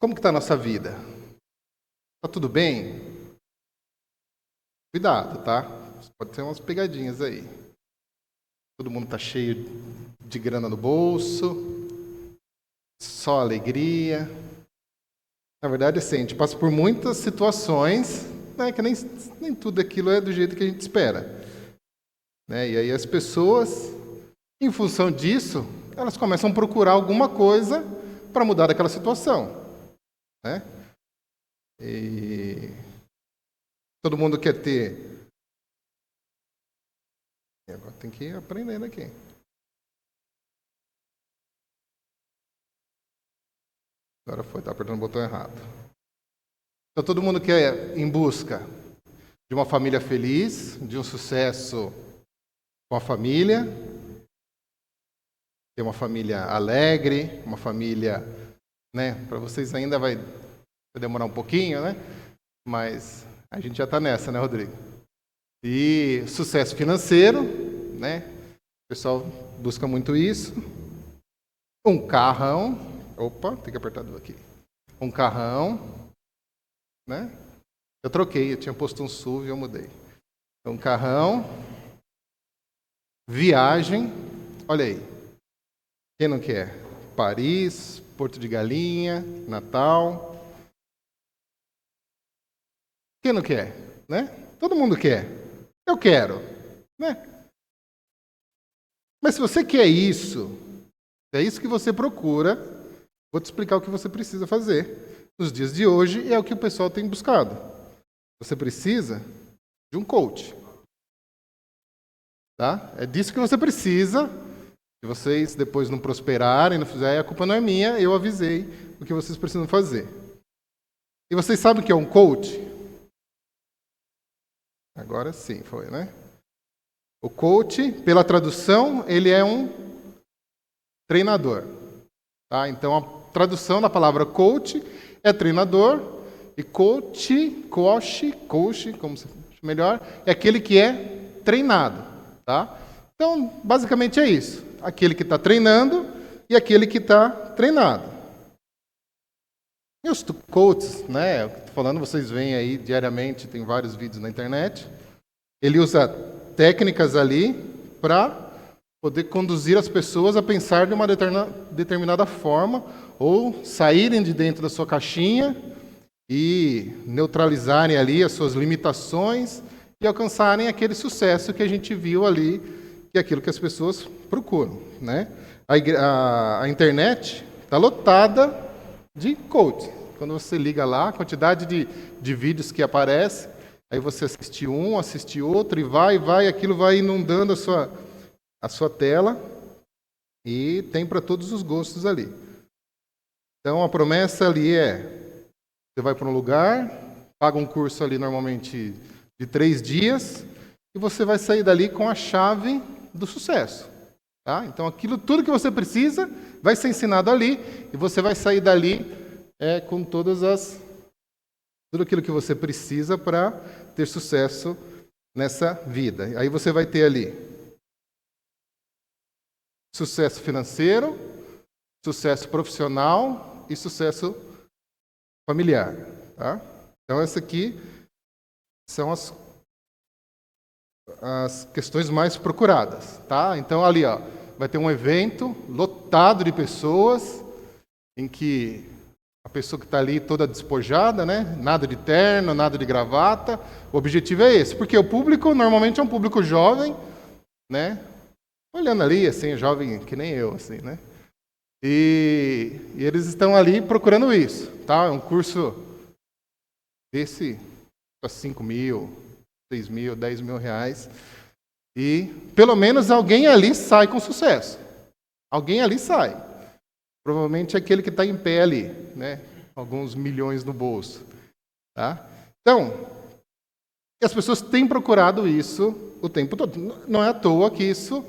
Como que está a nossa vida? Está tudo bem? Cuidado, tá? Pode ter umas pegadinhas aí. Todo mundo está cheio de grana no bolso, só alegria. Na verdade, assim, a gente passa por muitas situações, né, que nem tudo aquilo é do jeito que a gente espera. Né? E aí as pessoas, em função disso, elas começam a procurar alguma coisa para mudar daquela situação. Né? E todo mundo quer ter... Agora tem que ir aprendendo aqui. Agora foi, está apertando o botão errado. Então todo mundo quer em busca de uma família feliz, de um sucesso com a família, ter uma família alegre, uma família, né? Para vocês ainda vai demorar um pouquinho, né? Mas a gente já está nessa, né, Rodrigo? E sucesso financeiro, né? O pessoal busca muito isso. Um carrão. Opa, tem que apertar aqui. Um carrão, né? Eu troquei, eu tinha posto um SUV e eu mudei. Um carrão. Viagem. Olha aí. Quem não quer? Paris, Porto de Galinha, Natal. Quem não quer? Né? Todo mundo quer. Eu quero. Né? Mas se você quer isso, é isso que você procura, vou te explicar o que você precisa fazer nos dias de hoje e é o que o pessoal tem buscado. Você precisa de um coach. Tá? É disso que você precisa. Se vocês depois não prosperarem, não fizerem, a culpa não é minha, eu avisei o que vocês precisam fazer. E vocês sabem o que é um coach? Agora sim, foi, né? O coach, pela tradução, ele é um treinador. Tá? Então, a tradução da palavra coach é treinador, e coach, como se chama melhor, é aquele que é treinado. Tá? Então, basicamente é isso. Aquele que está treinando e aquele que está treinado. E os coaches, né? Estou falando, vocês veem aí diariamente, tem vários vídeos na internet. Ele usa técnicas ali para poder conduzir as pessoas a pensar de uma determinada forma ou saírem de dentro da sua caixinha e neutralizarem ali as suas limitações e alcançarem aquele sucesso que a gente viu ali, que é aquilo que as pessoas procuram. Né? A internet está lotada de coach. Quando você liga lá, a quantidade de vídeos que aparece, aí você assiste um, assiste outro, e vai, aquilo vai inundando a sua tela, e tem para todos os gostos ali. Então, a promessa ali é, você vai para um lugar, paga um curso ali normalmente de 3 dias, e você vai sair dali com a chave do sucesso. Tá? Então, tudo que você precisa vai ser ensinado ali, e você vai sair dali com tudo aquilo que você precisa para ter sucesso nessa vida. Aí você vai ter ali sucesso financeiro, sucesso profissional e sucesso familiar. Tá? Então, essas aqui são as questões mais procuradas. Tá? Então, ali vai ter um evento lotado de pessoas, em que a pessoa que está ali toda despojada, né? Nada de terno, nada de gravata. O objetivo é esse, porque o público normalmente é um público jovem, né? Olhando ali, assim, jovem que nem eu, assim, né? E eles estão ali procurando isso, tá? É um curso desse para 5 mil, 6 mil, 10 mil reais. E pelo menos alguém ali sai com sucesso. Alguém ali sai. Provavelmente é aquele que está em pé ali, né? Alguns milhões no bolso. Tá? Então, as pessoas têm procurado isso o tempo todo. Não é à toa que isso,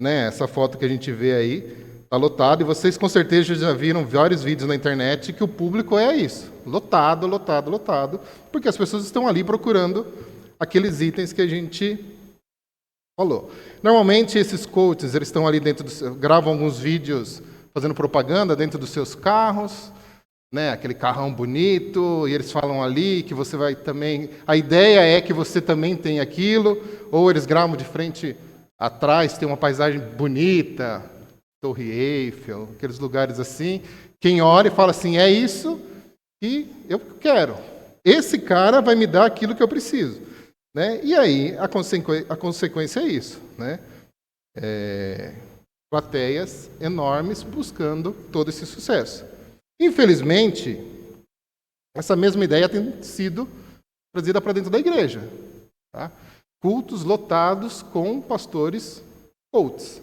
né, essa foto que a gente vê aí, está lotado. E vocês com certeza já viram vários vídeos na internet que o público é isso. Lotado, lotado, lotado. Porque as pessoas estão ali procurando aqueles itens que a gente falou. Normalmente esses coaches, eles estão ali dentro gravam alguns vídeos fazendo propaganda dentro dos seus carros, né, aquele carrão bonito, e eles falam ali que você vai também... A ideia é que você também tem aquilo, ou eles gravam de frente atrás, tem uma paisagem bonita, Torre Eiffel, aqueles lugares assim. Quem olha e fala assim, é isso que eu quero. Esse cara vai me dar aquilo que eu preciso. Né? E aí, a consequência é isso. Né? Plateias enormes buscando todo esse sucesso. Infelizmente, essa mesma ideia tem sido trazida para dentro da igreja. Tá? Cultos lotados com pastores coaches,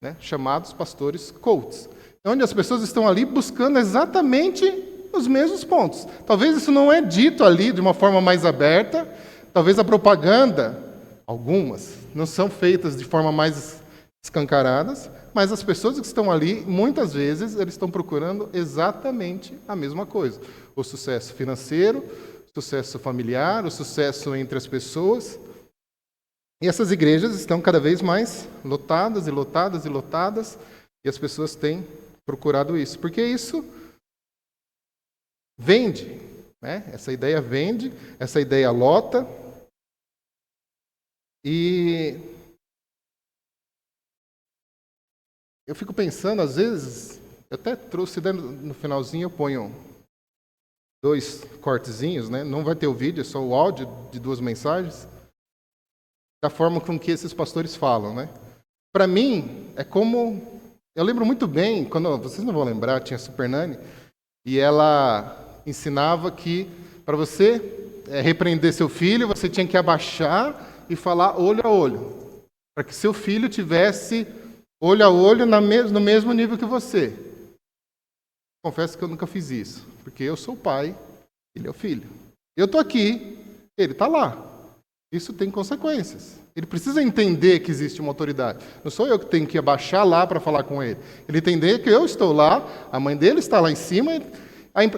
né? Chamados pastores coaches, onde as pessoas estão ali buscando exatamente os mesmos pontos. Talvez isso não é dito ali de uma forma mais aberta, talvez a propaganda, algumas, não são feitas de forma mais escancaradas, mas as pessoas que estão ali, muitas vezes, eles estão procurando exatamente a mesma coisa. O sucesso financeiro, o sucesso familiar, o sucesso entre as pessoas. E essas igrejas estão cada vez mais lotadas e lotadas e lotadas, e as pessoas têm procurado isso, porque isso vende, né? Essa ideia vende, essa ideia lota, e eu fico pensando, às vezes, eu até trouxe no finalzinho, eu ponho 2 cortezinhos, né? Não vai ter o vídeo, é só o áudio de 2 mensagens, da forma com que esses pastores falam, né? Para mim, é como... Eu lembro muito bem, quando vocês não vão lembrar, tinha a Super Nani, e ela ensinava que para você repreender seu filho, você tinha que abaixar e falar olho a olho, para que seu filho tivesse olho a olho no mesmo nível que você. Confesso que eu nunca fiz isso, porque eu sou o pai, ele é o filho. Eu estou aqui, ele está lá. Isso tem consequências. Ele precisa entender que existe uma autoridade. Não sou eu que tenho que abaixar lá para falar com ele. Ele entender que eu estou lá, a mãe dele está lá em cima.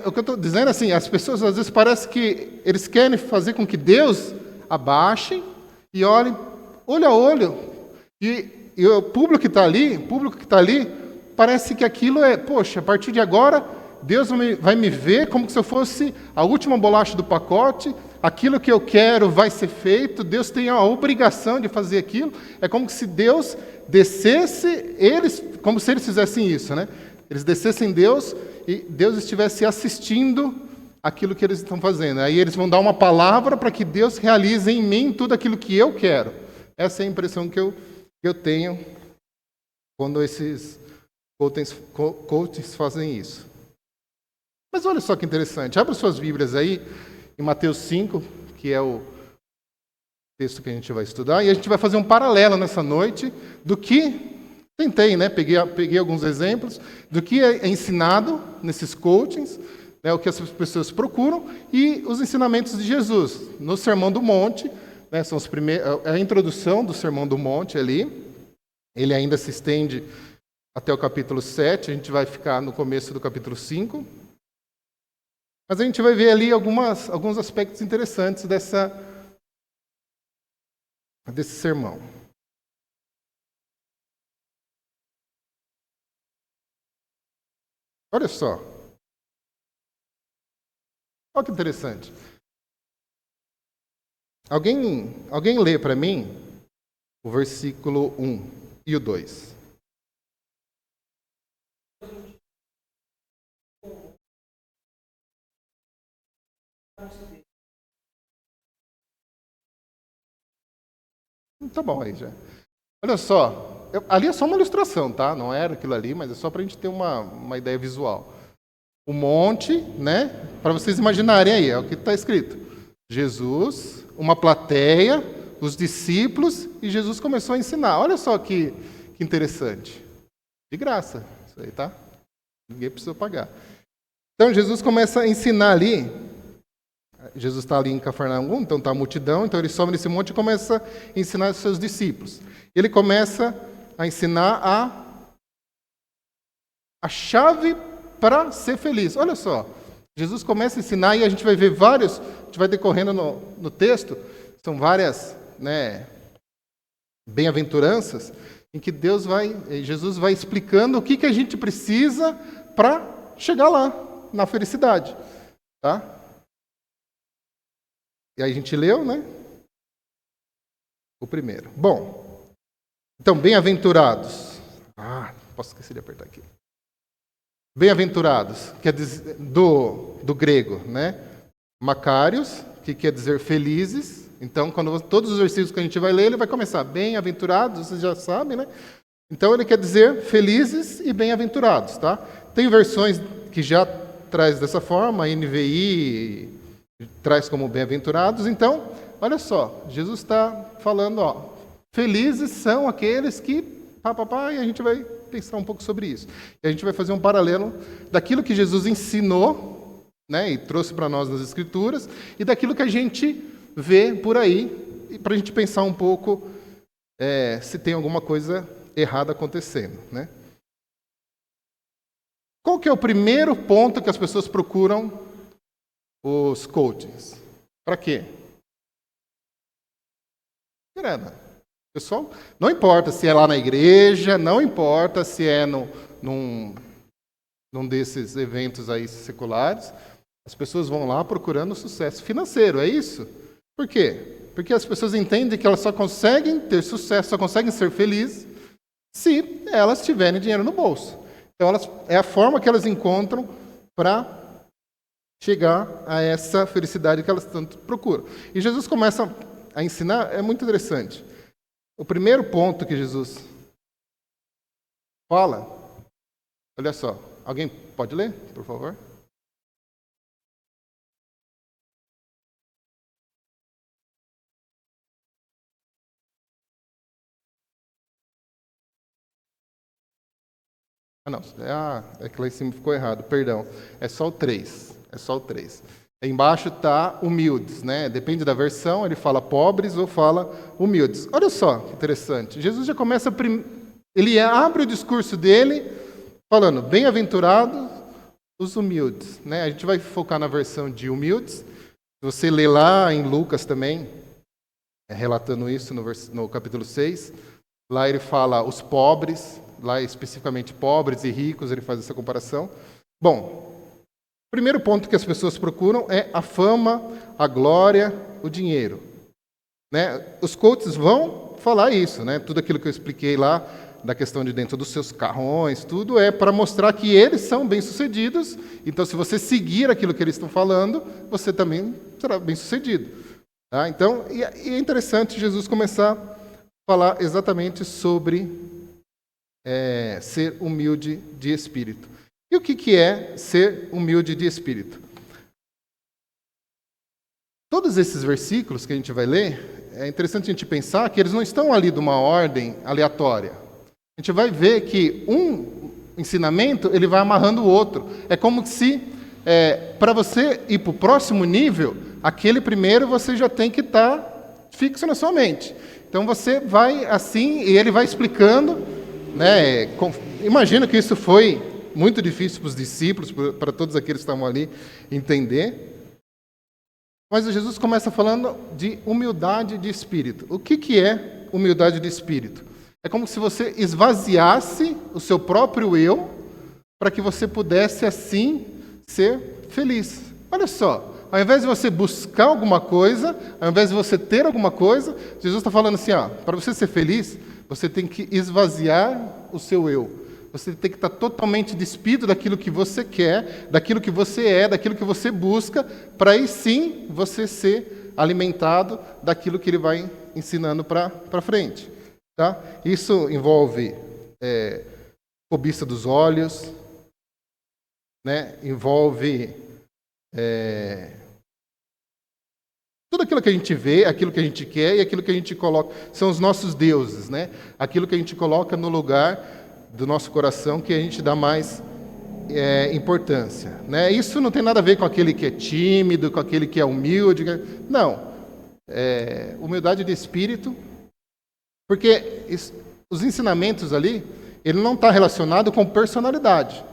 O que eu estou dizendo é assim, as pessoas às vezes parece que eles querem fazer com que Deus abaixe e olhe olho a olho. E o público que está ali, parece que aquilo é, poxa, a partir de agora, Deus vai me ver como se eu fosse a última bolacha do pacote, aquilo que eu quero vai ser feito, Deus tem a obrigação de fazer aquilo. É como se Deus descesse, como se eles fizessem isso, né? Eles descessem Deus e Deus estivesse assistindo aquilo que eles estão fazendo. Aí eles vão dar uma palavra para que Deus realize em mim tudo aquilo que eu quero. Essa é a impressão que eu tenho quando esses coaches fazem isso. Mas olha só que interessante. Abra suas Bíblias aí em Mateus 5, que é o texto que a gente vai estudar, e a gente vai fazer um paralelo nessa noite do que tentei, né? Peguei alguns exemplos do que é ensinado nesses coachings, né? O que as pessoas procuram e os ensinamentos de Jesus no Sermão do Monte, né? São a introdução do Sermão do Monte ali. Ele ainda se estende até o capítulo 7, a gente vai ficar no começo do capítulo 5. Mas a gente vai ver ali alguns aspectos interessantes desse sermão. Olha só. Olha que interessante. Alguém lê para mim o versículo 1 e o 2. Tá bom aí já. Olha só, ali é só uma ilustração, tá? Não era aquilo ali, mas é só para a gente ter uma ideia visual. O monte, né? Para vocês imaginarem aí, é o que está escrito. Jesus, uma plateia, os discípulos, e Jesus começou a ensinar. Olha só que interessante. De graça, isso aí, tá? Ninguém precisou pagar. Então, Jesus começa a ensinar ali. Jesus está ali em Cafarnaum, então está a multidão, então ele sobe nesse monte e começa a ensinar os seus discípulos. Ele começa a ensinar a chave para ser feliz. Olha só, Jesus começa a ensinar e a gente vai ver a gente vai decorrendo no texto, são várias, né, bem-aventuranças, em que Jesus vai explicando o que a gente precisa para chegar lá. na felicidade. Tá? E aí a gente leu, né? O primeiro. Bom, então, bem-aventurados. Posso esquecer de apertar aqui. Bem-aventurados, quer dizer, do grego, né? Macários, que quer dizer felizes. Então, todos os versículos que a gente vai ler, ele vai começar bem-aventurados, vocês já sabem, né? Então, ele quer dizer felizes e bem-aventurados, tá? Tem versões que já traz dessa forma, a NVI traz como bem-aventurados. Então, olha só, Jesus está falando, felizes são aqueles que... e a gente vai pensar um pouco sobre isso. E a gente vai fazer um paralelo daquilo que Jesus ensinou, né, e trouxe para nós nas Escrituras, e daquilo que a gente vê por aí, para a gente pensar um pouco se tem alguma coisa errada acontecendo. Né? Qual que é o primeiro ponto que as pessoas procuram os coachings? Para quê? Grana. Pessoal, não importa se é lá na igreja, não importa se é num desses eventos aí seculares, as pessoas vão lá procurando sucesso financeiro, é isso? Por quê? Porque as pessoas entendem que elas só conseguem ter sucesso, só conseguem ser felizes se elas tiverem dinheiro no bolso. Então, é a forma que elas encontram para chegar a essa felicidade que elas tanto procuram. E Jesus começa a ensinar, é muito interessante. O primeiro ponto que Jesus fala, olha só, alguém pode ler, por favor? Não, é que lá em cima ficou errado, perdão. É só o 3. Embaixo está humildes, né? Depende da versão, ele fala pobres ou fala humildes. Olha só que interessante. Jesus já começa, ele abre o discurso dele falando, bem-aventurados os humildes. Né? A gente vai focar na versão de humildes. Se você ler lá em Lucas também, relatando isso no capítulo 6, lá ele fala os pobres, lá especificamente pobres e ricos, ele faz essa comparação. Bom, o primeiro ponto que as pessoas procuram é a fama, a glória, o dinheiro. Né? Os coaches vão falar isso, né? Tudo aquilo que eu expliquei lá, da questão de dentro dos seus carrões, tudo é para mostrar que eles são bem-sucedidos. Então, se você seguir aquilo que eles estão falando, você também será bem-sucedido. Tá? Então, e é interessante Jesus começar a falar exatamente sobre ser humilde de espírito. E o que é ser humilde de espírito? Todos esses versículos que a gente vai ler, é interessante a gente pensar que eles não estão ali de uma ordem aleatória. A gente vai ver que um ensinamento, ele vai amarrando o outro. É como se, para você ir para o próximo nível, aquele primeiro você já tem que estar fixo na sua mente. Então você vai assim, e ele vai explicando, né? Imagino que isso foi muito difícil para os discípulos, para todos aqueles que estavam ali entender. Mas Jesus começa falando de humildade de espírito. O que é humildade de espírito? É como se você esvaziasse o seu próprio eu para que você pudesse, assim, ser feliz. Olha só, ao invés de você buscar alguma coisa, ao invés de você ter alguma coisa, Jesus está falando assim, para você ser feliz, você tem que esvaziar o seu eu. Você tem que estar totalmente despido daquilo que você quer, daquilo que você é, daquilo que você busca, para aí sim você ser alimentado daquilo que ele vai ensinando para frente. Tá? Isso envolve cobiça dos olhos, né? Envolve tudo aquilo que a gente vê, aquilo que a gente quer e aquilo que a gente coloca. São os nossos deuses, né? Aquilo que a gente coloca no lugar do nosso coração que a gente dá mais importância. Né? Isso não tem nada a ver com aquele que é tímido, com aquele que é humilde. Não. Humildade de espírito, porque os ensinamentos ali, ele não está relacionado com personalidade.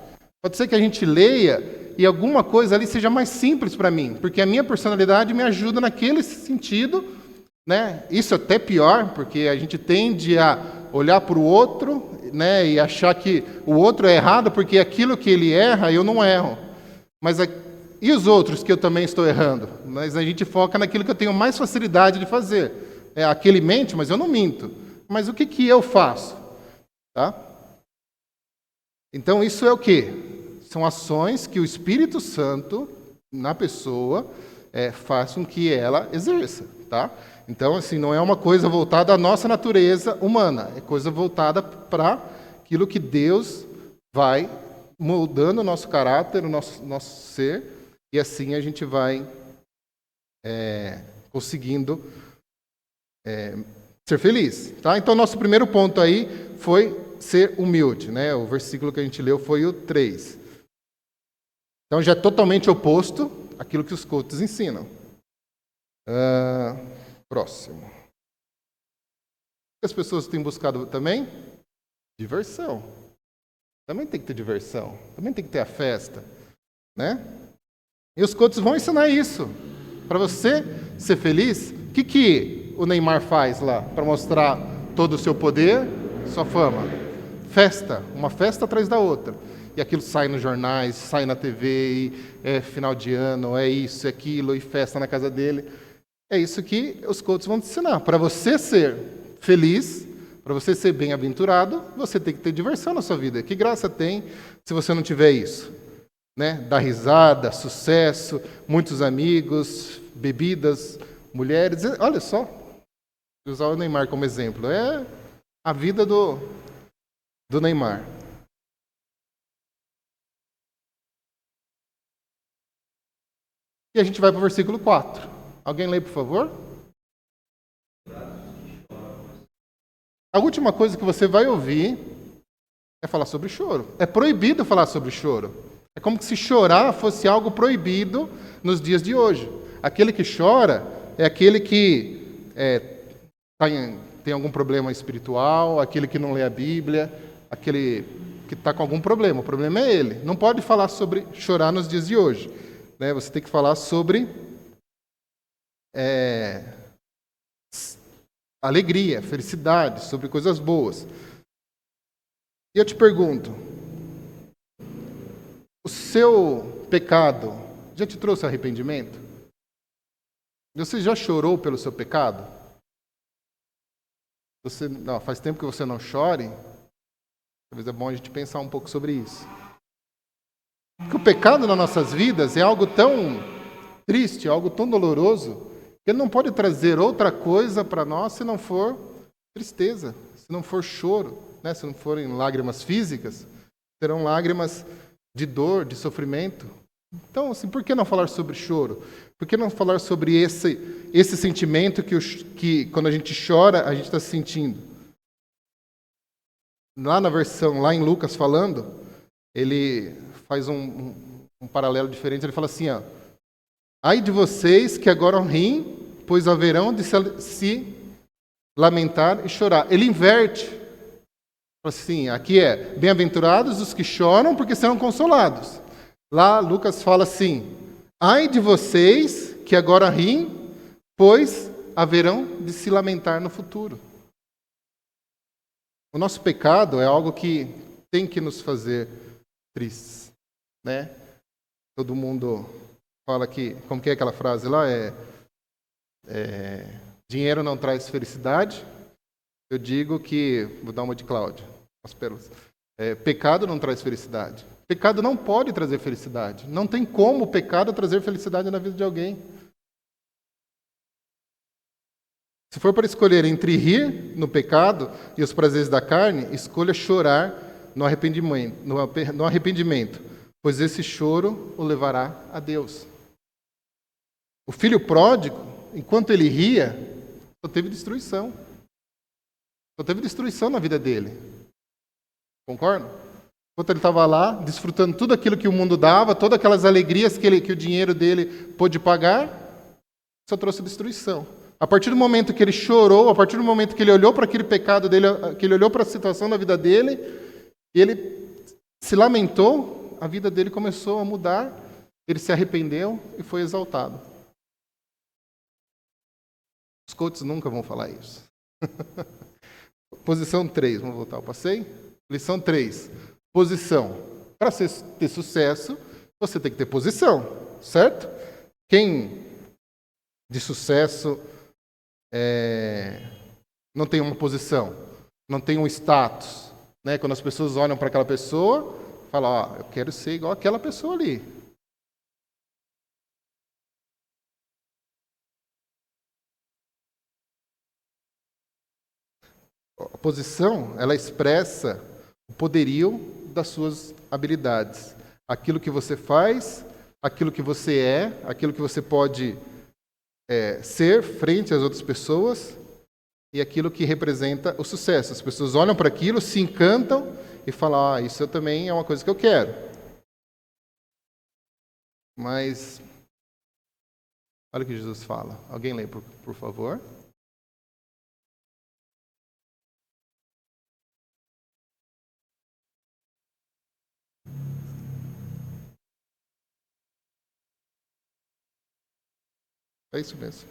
Pode ser que a gente leia e alguma coisa ali seja mais simples para mim, porque a minha personalidade me ajuda naquele sentido. Né? Isso é até pior, porque a gente tende a olhar para o outro, né, e achar que o outro é errado porque aquilo que ele erra, eu não erro. Mas e os outros que eu também estou errando? Mas a gente foca naquilo que eu tenho mais facilidade de fazer. Aquele mente, mas eu não minto. Mas o que eu faço? Tá? Então, isso é o quê? São ações que o Espírito Santo, na pessoa, faz com que ela exerça. Tá? Então, assim, não é uma coisa voltada à nossa natureza humana. É coisa voltada para aquilo que Deus vai moldando o nosso caráter, o nosso ser, e assim a gente vai conseguindo ser feliz. Tá? Então, nosso primeiro ponto aí foi ser humilde. Né? O versículo que a gente leu foi o 3. Então, já é totalmente oposto àquilo que os coaches ensinam. Próximo. O que as pessoas têm buscado também? Diversão. Também tem que ter diversão. Também tem que ter a festa. Né? E os coaches vão ensinar isso. Para você ser feliz, o que o Neymar faz lá para mostrar todo o seu poder, sua fama? Festa. Uma festa atrás da outra. E aquilo sai nos jornais, sai na TV, e é final de ano, é isso, é aquilo, e festa na casa dele. É isso que os coaches vão te ensinar. Para você ser feliz, para você ser bem-aventurado, você tem que ter diversão na sua vida. Que graça tem se você não tiver isso? Né? Dar risada, sucesso, muitos amigos, bebidas, mulheres. Olha só, vou usar o Neymar como exemplo. É a vida do Neymar. E a gente vai para o versículo 4. Alguém lê, por favor? A última coisa que você vai ouvir é falar sobre choro. É proibido falar sobre choro. É como se chorar fosse algo proibido nos dias de hoje. Aquele que chora é aquele que tem algum problema espiritual, aquele que não lê a Bíblia, aquele que está com algum problema. O problema é ele. Não pode falar sobre chorar nos dias de hoje. Né? Você tem que falar sobre alegria, felicidade, sobre coisas boas. E eu te pergunto, o seu pecado já te trouxe arrependimento? Você já chorou pelo seu pecado? Faz tempo que você não chore? Talvez é bom a gente pensar um pouco sobre isso. Porque o pecado nas nossas vidas é algo tão triste, algo tão doloroso, que ele não pode trazer outra coisa para nós se não for tristeza, se não for choro, né? Se não forem lágrimas físicas, serão lágrimas de dor, de sofrimento. Então, assim, por que não falar sobre choro? Por que não falar sobre esse sentimento que quando a gente chora, a gente está sentindo? Lá na versão, lá em Lucas falando, ele faz um paralelo diferente. Ele fala assim, ai de vocês que agora riem, pois haverão de se lamentar e chorar. Ele inverte. Assim, aqui bem-aventurados os que choram, porque serão consolados. Lá, Lucas fala assim, ai de vocês que agora riem, pois haverão de se lamentar no futuro. O nosso pecado é algo que tem que nos fazer tristes, né? Todo mundo fala que, como que é aquela frase lá? Dinheiro não traz felicidade. Eu digo que, vou dar uma de Cláudia, as pérolas. Pecado não traz felicidade. Pecado não pode trazer felicidade. Não tem como o pecado trazer felicidade na vida de alguém. Se for para escolher entre rir no pecado e os prazeres da carne, escolha chorar no arrependimento, pois esse choro o levará a Deus. O filho pródigo, enquanto ele ria, só teve destruição. Só teve destruição na vida dele. Concorda? Enquanto ele estava lá, desfrutando tudo aquilo que o mundo dava, todas aquelas alegrias que o dinheiro dele pôde pagar, só trouxe destruição. A partir do momento que ele chorou, a partir do momento que ele olhou para aquele pecado dele, que ele olhou para a situação da vida dele, ele se lamentou, a vida dele começou a mudar, ele se arrependeu e foi exaltado. Os coaches nunca vão falar isso. Posição 3, vamos voltar ao passeio? Lição 3. Posição. Para ter sucesso, você tem que ter posição, certo? Quem de sucesso não tem uma posição, não tem um status, né? Quando as pessoas olham para aquela pessoa, falam, ó, eu quero ser igual aquela pessoa ali. A posição, ela expressa o poderio das suas habilidades. Aquilo que você faz, aquilo que você é, aquilo que você pode ser frente às outras pessoas e aquilo que representa o sucesso. As pessoas olham para aquilo, se encantam e falam, isso também é uma coisa que eu quero. Mas, olha o que Jesus fala. Alguém lê, por favor? É isso mesmo.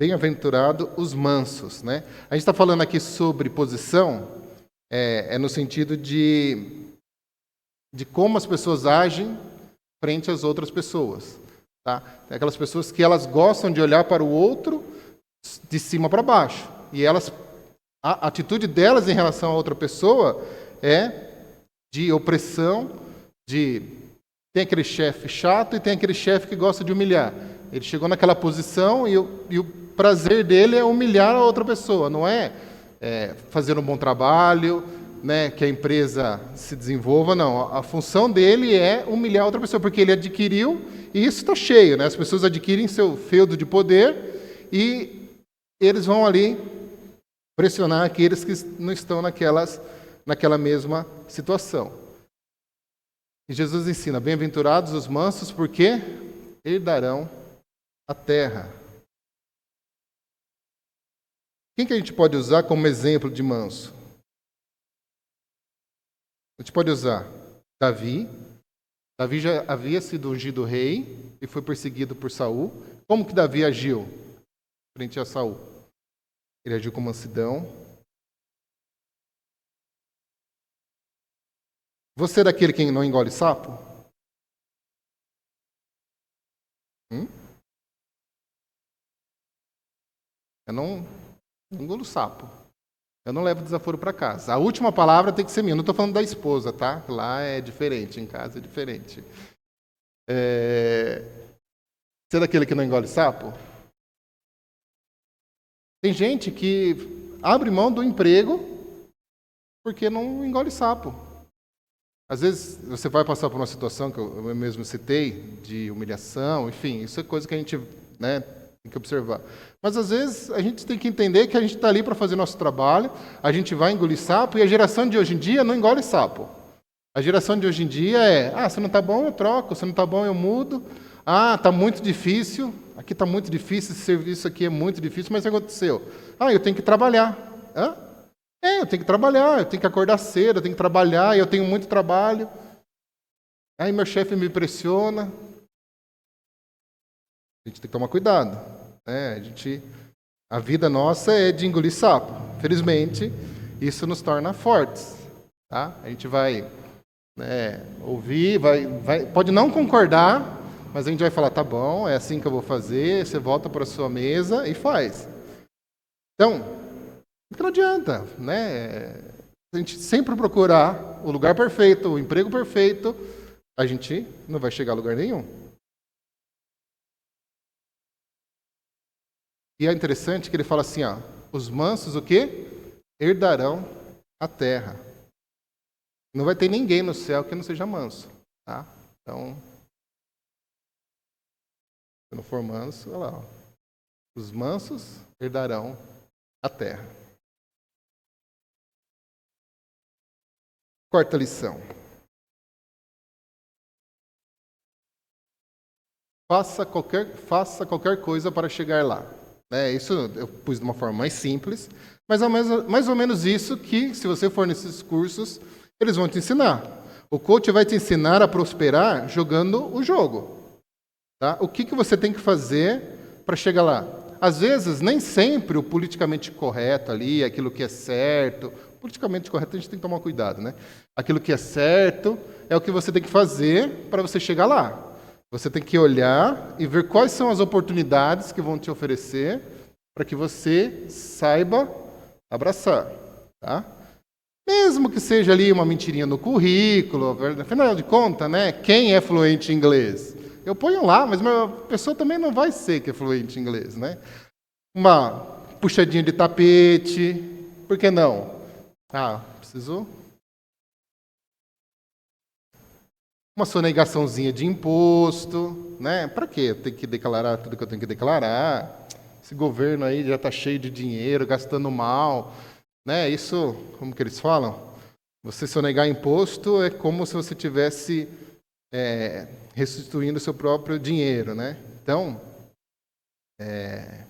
Bem-aventurado os mansos, né? A gente está falando aqui sobre posição, no sentido de como as pessoas agem frente às outras pessoas, tá? Tem aquelas pessoas que elas gostam de olhar para o outro de cima para baixo, e a atitude delas em relação a outra pessoa é de opressão, tem aquele chefe chato e tem aquele chefe que gosta de humilhar. Ele chegou naquela posição e o prazer dele é humilhar a outra pessoa, não é fazer um bom trabalho, né, que a empresa se desenvolva, não. A função dele é humilhar a outra pessoa, porque ele adquiriu, e isso está cheio, né? As pessoas adquirem seu feudo de poder e eles vão ali pressionar aqueles que não estão naquela mesma situação. E Jesus ensina, bem-aventurados os mansos, porque herdarão a terra. Quem que a gente pode usar como exemplo de manso? A gente pode usar Davi. Davi já havia sido ungido rei e foi perseguido por Saul. Como que Davi agiu frente a Saul? Ele agiu com mansidão. Você é daquele que não engole sapo? Eu não engulo sapo. Eu não levo desaforo para casa. A última palavra tem que ser minha. Eu não estou falando da esposa, tá? Lá é diferente, em casa é diferente. Você é daquele que não engole sapo? Tem gente que abre mão do emprego porque não engole sapo. Às vezes você vai passar por uma situação que eu mesmo citei, de humilhação, enfim, isso é coisa que a gente, né, tem que observar. Mas às vezes a gente tem que entender que a gente está ali para fazer nosso trabalho, a gente vai engolir sapo, e a geração de hoje em dia não engole sapo. A geração de hoje em dia se não está bom eu troco, se não está bom eu mudo. Está muito difícil, aqui está muito difícil, esse serviço aqui é muito difícil, mas o que aconteceu? Eu tenho que trabalhar. Eu tenho que trabalhar, eu tenho que acordar cedo, eu tenho que trabalhar, eu tenho muito trabalho. Aí meu chefe me pressiona. A gente tem que tomar cuidado, né? A vida nossa é de engolir sapo. Felizmente, isso nos torna fortes, tá? A gente vai ouvir, pode não concordar, mas a gente vai falar, tá bom, é assim que eu vou fazer, você volta para a sua mesa e faz. Então, não adianta, né? A gente sempre procurar o lugar perfeito, o emprego perfeito, a gente não vai chegar a lugar nenhum. E é interessante que ele fala assim, os mansos o quê? Herdarão a terra. Não vai ter ninguém no céu que não seja manso, tá? Então, se não for manso, olha lá, os mansos herdarão a terra. Quarta lição. Faça qualquer coisa para chegar lá. Isso eu pus de uma forma mais simples, mas é mais ou menos isso que, se você for nesses cursos, eles vão te ensinar. O coach vai te ensinar a prosperar jogando o jogo. Tá? O que você tem que fazer para chegar lá? Às vezes, nem sempre o politicamente correto ali, aquilo que é certo. O politicamente correto, a gente tem que tomar cuidado, né? Aquilo que é certo é o que você tem que fazer para você chegar lá. Você tem que olhar e ver quais são as oportunidades que vão te oferecer para que você saiba abraçar, tá? Mesmo que seja ali uma mentirinha no currículo, afinal de contas, né? Quem é fluente em inglês? Eu ponho lá, mas a pessoa também não vai ser que é fluente em inglês, né? Uma puxadinha de tapete, por que não? Preciso. Uma sonegaçãozinha de imposto, né? Para quê? Eu tenho que declarar tudo que eu tenho que declarar. Esse governo aí já está cheio de dinheiro, gastando mal, né? Isso, como que eles falam? Você sonegar imposto é como se você tivesse restituindo o seu próprio dinheiro, né? Então,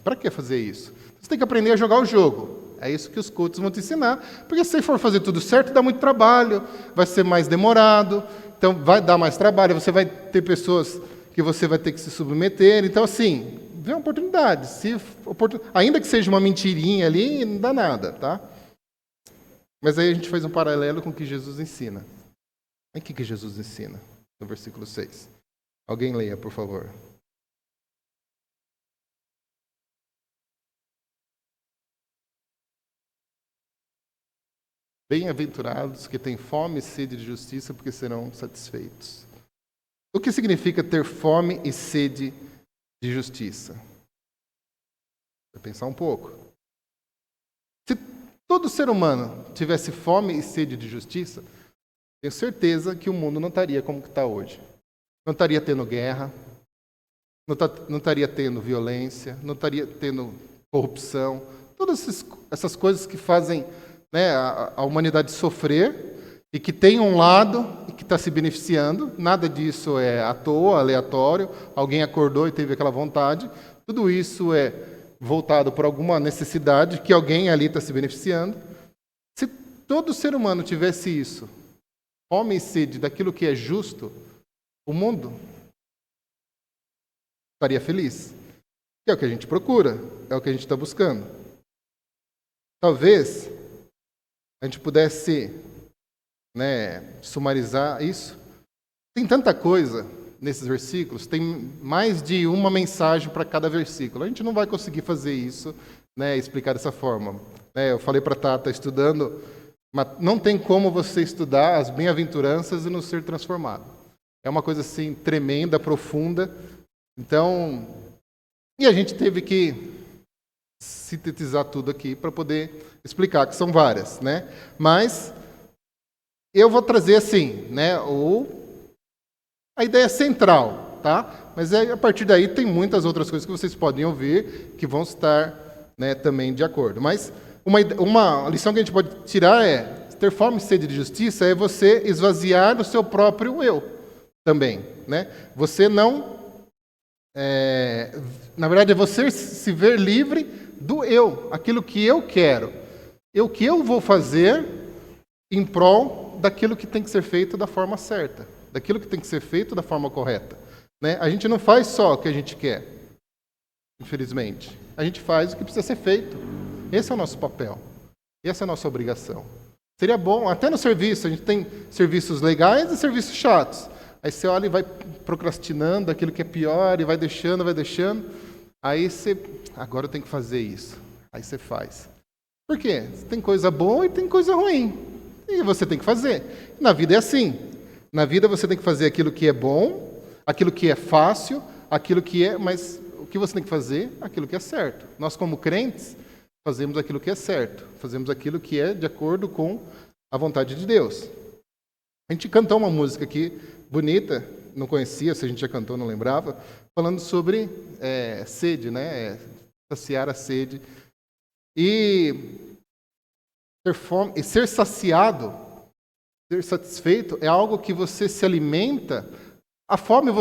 para que fazer isso? Você tem que aprender a jogar o jogo. É isso que os coaches vão te ensinar, porque se você for fazer tudo certo, dá muito trabalho, vai ser mais demorado, então vai dar mais trabalho, você vai ter pessoas que você vai ter que se submeter. Então, assim, vê uma oportunidade. Ainda que seja uma mentirinha ali, não dá nada, tá? Mas aí a gente faz um paralelo com o que Jesus ensina. O que Jesus ensina? No versículo 6. Alguém leia, por favor. Bem-aventurados que têm fome e sede de justiça, porque serão satisfeitos. O que significa ter fome e sede de justiça? Vou pensar um pouco. Se todo ser humano tivesse fome e sede de justiça, tenho certeza que o mundo não estaria como está hoje. Não estaria tendo guerra, não estaria tendo violência, não estaria tendo corrupção, todas essas coisas que fazem, né, a humanidade sofrer e que tem um lado e que está se beneficiando. Nada disso é à toa, aleatório. Alguém acordou e teve aquela vontade. Tudo isso é voltado por alguma necessidade que alguém ali está se beneficiando. Se todo ser humano tivesse isso, fome e sede daquilo que é justo, o mundo estaria feliz. Que é o que a gente procura, é o que a gente está buscando. Talvez a gente pudesse, né, sumarizar isso. Tem tanta coisa nesses versículos, tem mais de uma mensagem para cada versículo. A gente não vai conseguir fazer isso, né, explicar dessa forma. Eu falei para a Tata, estudando, mas não tem como você estudar as bem-aventuranças e não ser transformado. É uma coisa assim tremenda, profunda. Então, e a gente teve que sintetizar tudo aqui para poder explicar, que são várias, né? Mas eu vou trazer assim, né, a ideia central, tá? Mas a partir daí tem muitas outras coisas que vocês podem ouvir que vão estar, né, também de acordo. Mas uma lição que a gente pode tirar é: ter fome e sede de justiça é você esvaziar o seu próprio eu também, né? Você não, na verdade, é você se ver livre do eu, aquilo que eu quero, o que eu vou fazer em prol daquilo que tem que ser feito da forma certa, daquilo que tem que ser feito da forma correta, né? A gente não faz só o que a gente quer, infelizmente. A gente faz o que precisa ser feito. Esse é o nosso papel. Essa é a nossa obrigação. Seria bom, até no serviço, a gente tem serviços legais e serviços chatos. Aí você olha e vai procrastinando aquilo que é pior e vai deixando. Aí você, agora eu tenho que fazer isso. Aí você faz. Por quê? Tem coisa boa e tem coisa ruim. E você tem que fazer. Na vida é assim. Na vida você tem que fazer aquilo que é bom, aquilo que é fácil, aquilo que é... Mas o que você tem que fazer? Aquilo que é certo. Nós, como crentes, fazemos aquilo que é certo. Fazemos aquilo que é de acordo com a vontade de Deus. A gente cantou uma música aqui, bonita, não conhecia, se a gente já cantou, não lembrava, falando sobre sede, né? Saciar a sede. E ter fome, e ser saciado, ser satisfeito, é algo que você se alimenta. A fome ou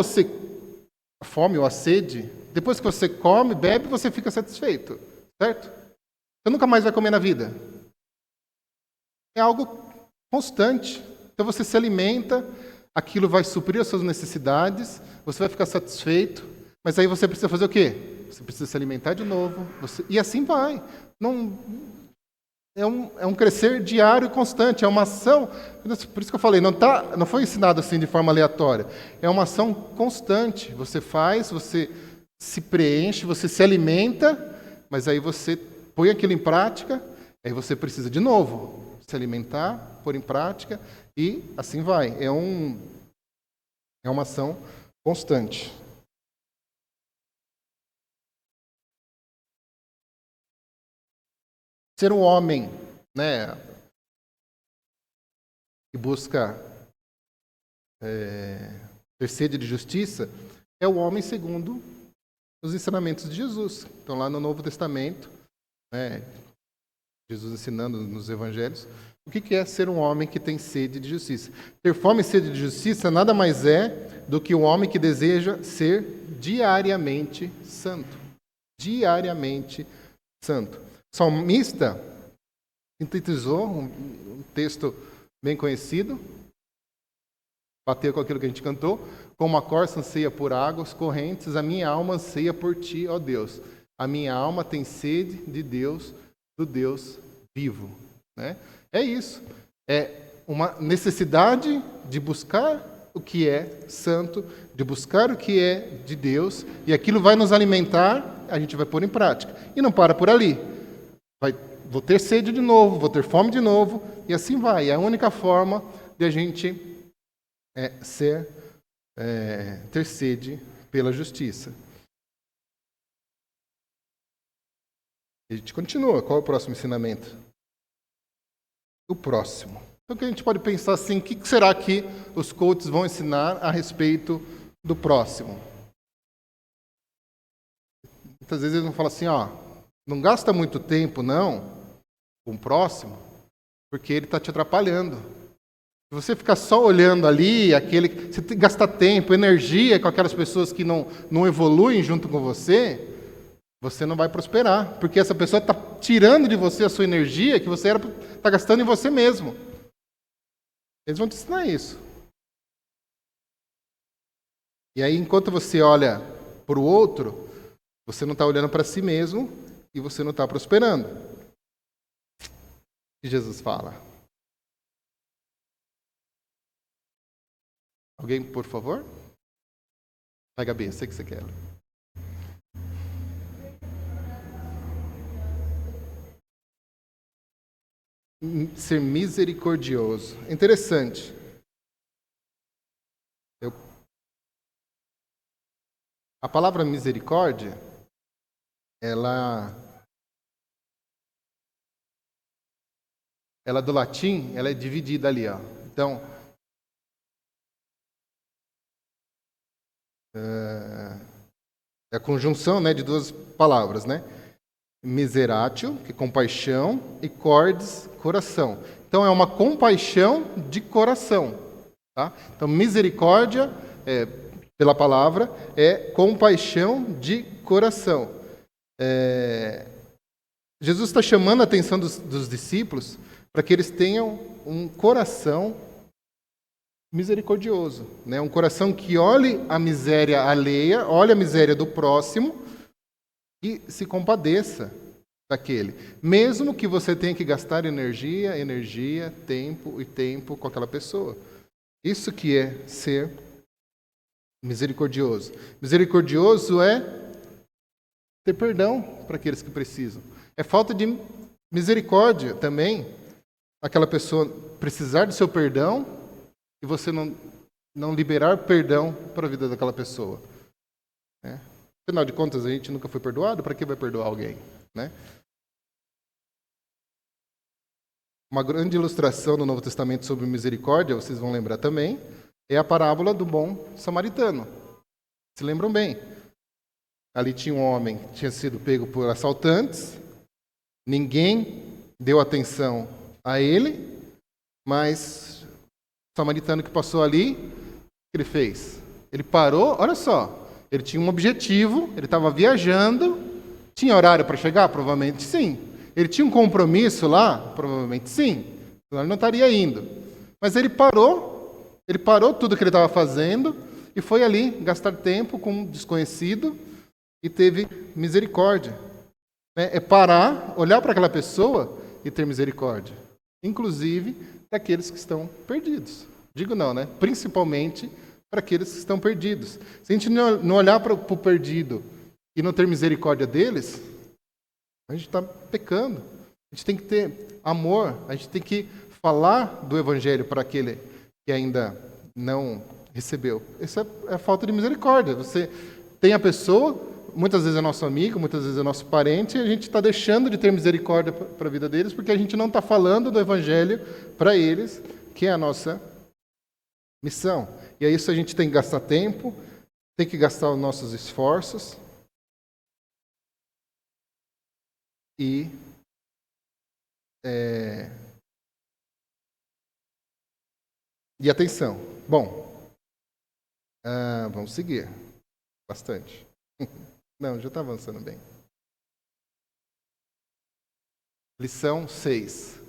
a sede, depois que você come, bebe, você fica satisfeito, certo? Você nunca mais vai comer na vida. É algo constante. Então você se alimenta, aquilo vai suprir as suas necessidades, você vai ficar satisfeito, mas aí você precisa fazer o quê? Você precisa se alimentar de novo, e assim vai. Não, é um crescer diário e constante, é uma ação. Por isso que eu falei, não foi ensinado assim de forma aleatória. É uma ação constante. Você faz, você se preenche, você se alimenta, mas aí você põe aquilo em prática, aí você precisa de novo se alimentar, pôr em prática, e assim vai. É uma ação constante. Ser um homem, né, que busca ter sede de justiça, é o homem segundo os ensinamentos de Jesus. Então, lá no Novo Testamento, né, Jesus ensinando nos Evangelhos, o que é ser um homem que tem sede de justiça? Ter fome e sede de justiça nada mais é do que um homem que deseja ser diariamente santo. Diariamente santo. O salmista sintetizou um texto bem conhecido, bateu com aquilo que a gente cantou: como a corça anseia por águas correntes, a minha alma anseia por ti, ó Deus. A minha alma tem sede de Deus, do Deus vivo. Né? É isso. É uma necessidade de buscar o que é santo, de buscar o que é de Deus, e aquilo vai nos alimentar, a gente vai pôr em prática. E não para por ali. Vou ter sede de novo, vou ter fome de novo, e assim vai. É a única forma de a gente ter sede pela justiça. A gente continua. Qual é o próximo ensinamento? O próximo. Então, que a gente pode pensar assim, o que será que os coaches vão ensinar a respeito do próximo? Muitas vezes eles vão falar assim, não gasta muito tempo, não, com o próximo, porque ele está te atrapalhando. Se você ficar só olhando ali, você tem que gastar tempo, energia com aquelas pessoas que não evoluem junto com você, você não vai prosperar, porque essa pessoa está tirando de você a sua energia que você está gastando em você mesmo. Eles vão te ensinar isso. E aí, enquanto você olha para o outro, você não está olhando para si mesmo e você não está prosperando. O que Jesus fala? Alguém, por favor? Vai, Gabi, eu sei que você quer. Ser misericordioso. Interessante. A palavra misericórdia, ela do latim, ela é dividida ali, ó. Então, é a conjunção, né, de duas palavras, né? Miseratio, que é compaixão, e cordes, coração. Então, é uma compaixão de coração. Tá? Então, misericórdia, pela palavra, é compaixão de coração. Jesus está chamando a atenção dos discípulos para que eles tenham um coração misericordioso, né? Um coração que olhe a miséria alheia, olhe a miséria do próximo, e se compadeça daquele. Mesmo que você tenha que gastar energia, tempo e tempo com aquela pessoa. Isso que é ser misericordioso. Misericordioso é ter perdão para aqueles que precisam. É falta de misericórdia também aquela pessoa precisar do seu perdão e você não liberar perdão para a vida daquela pessoa. Né? Afinal de contas, a gente nunca foi perdoado, para que vai perdoar alguém? Né? Uma grande ilustração no Novo Testamento sobre misericórdia, vocês vão lembrar também, é a parábola do bom samaritano. Se lembram bem? Ali tinha um homem que tinha sido pego por assaltantes, ninguém deu atenção a ele, mas o samaritano que passou ali, o que ele fez? Ele parou, olha só, ele tinha um objetivo, ele estava viajando, tinha horário para chegar? Provavelmente sim. Ele tinha um compromisso lá? Provavelmente sim, senão ele não estaria indo. Mas ele parou tudo que ele estava fazendo e foi ali gastar tempo com um desconhecido e teve misericórdia. É parar, olhar para aquela pessoa e ter misericórdia, inclusive daqueles que estão perdidos. Digo não, né? Principalmente para aqueles que estão perdidos. Se a gente não olhar para o perdido e não ter misericórdia deles, a gente está pecando. A gente tem que ter amor, a gente tem que falar do Evangelho para aquele que ainda não recebeu. Isso é falta de misericórdia. Você tem a pessoa, muitas vezes é nosso amigo, muitas vezes é nosso parente, e a gente está deixando de ter misericórdia para a vida deles porque a gente não está falando do Evangelho para eles, que é a nossa missão. E aí isso a gente tem que gastar tempo, tem que gastar os nossos esforços e atenção. Bom, vamos seguir. Bastante. Não, já está avançando bem. Lição 6.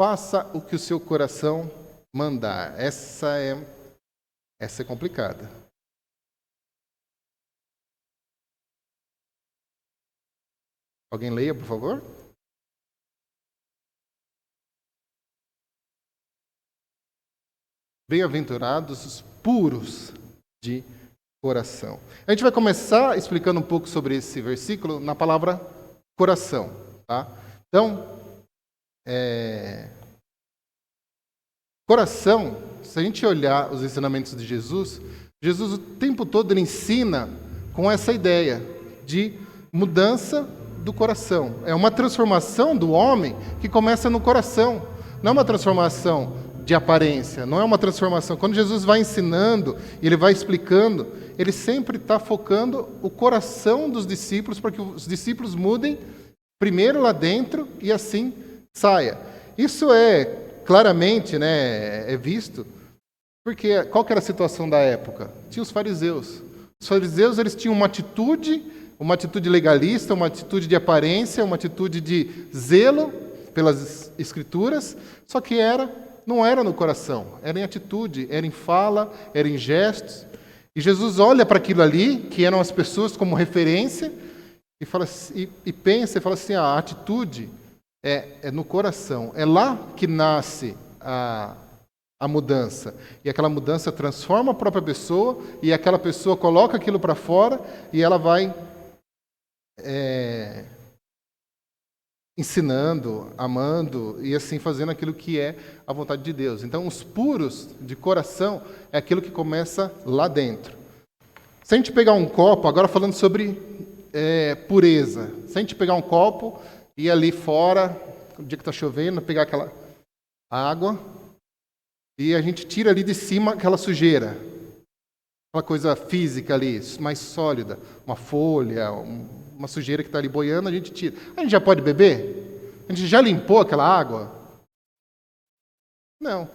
Faça o que o seu coração mandar. Essa é complicada. Alguém leia, por favor? Bem-aventurados os puros de coração. A gente vai começar explicando um pouco sobre esse versículo na palavra coração. Tá? Então, coração, se a gente olhar os ensinamentos de Jesus, Jesus o tempo todo ele ensina com essa ideia de mudança do coração. É uma transformação do homem que começa no coração. Não é uma transformação de aparência, não é uma transformação. Quando Jesus vai ensinando, ele vai explicando, ele sempre está focando o coração dos discípulos para que os discípulos mudem primeiro lá dentro e assim saia. Isso é claramente, né, é visto, porque qual que era a situação da época? Tinha os fariseus. Os fariseus eles tinham uma atitude legalista, uma atitude de aparência, uma atitude de zelo pelas escrituras, só que não era no coração, era em atitude, era em fala, era em gestos. E Jesus olha para aquilo ali, que eram as pessoas como referência, e fala e pensa e fala assim: a atitude é no coração, é lá que nasce a mudança. E aquela mudança transforma a própria pessoa, e aquela pessoa coloca aquilo para fora, e ela vai ensinando, amando e assim fazendo aquilo que é a vontade de Deus. Então, os puros de coração é aquilo que começa lá dentro. Se a gente pegar um copo, agora falando sobre pureza, se a gente pegar um copo e ir ali fora, no dia que está chovendo, pegar aquela água e a gente tira ali de cima aquela sujeira, aquela coisa física ali, mais sólida, uma folha, uma sujeira que está ali boiando, a gente tira. A gente já pode beber? A gente já limpou aquela água? Não.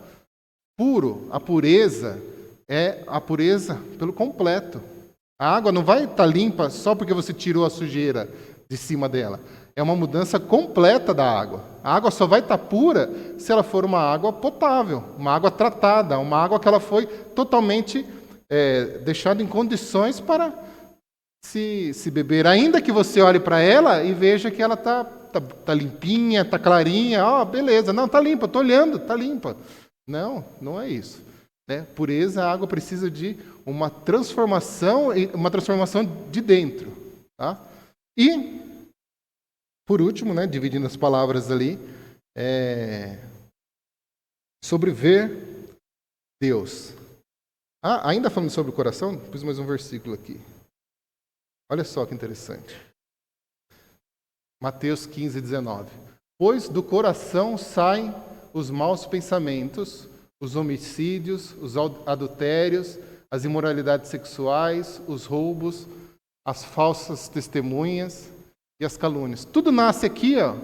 Puro, a pureza é a pureza pelo completo. A água não vai estar limpa só porque você tirou a sujeira de cima dela. É uma mudança completa da água. A água só vai estar pura se ela for uma água potável, uma água tratada, uma água que ela foi totalmente deixada em condições para se beber, ainda que você olhe para ela e veja que ela tá limpinha, tá clarinha, beleza, não, tá limpa, estou olhando, tá limpa. Não é isso. Né? Pureza, a água precisa de uma transformação de dentro. Tá? E, por último, né, dividindo as palavras ali, sobre ver Deus. Ainda falando sobre o coração, pus mais um versículo aqui. Olha só que interessante. Mateus 15, 19. Pois do coração saem os maus pensamentos, os homicídios, os adultérios, as imoralidades sexuais, os roubos, as falsas testemunhas e as calúnias. Tudo nasce aqui, ó.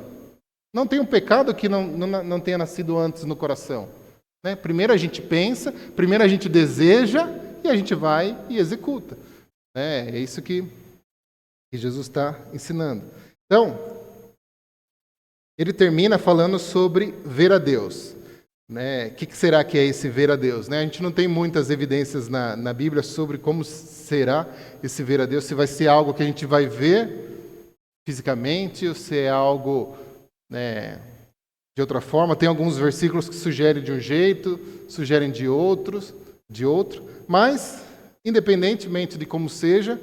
Não tem um pecado que não tenha nascido antes no coração. Né? Primeiro a gente pensa, primeiro a gente deseja e a gente vai e executa. É isso que Jesus está ensinando. Então, ele termina falando sobre ver a Deus. Né? O que será que é esse ver a Deus? Né? A gente não tem muitas evidências na Bíblia sobre como será esse ver a Deus, se vai ser algo que a gente vai ver fisicamente, ou se é algo, né, de outra forma. Tem alguns versículos que sugerem de um jeito, sugerem de outro. Mas, independentemente de como seja,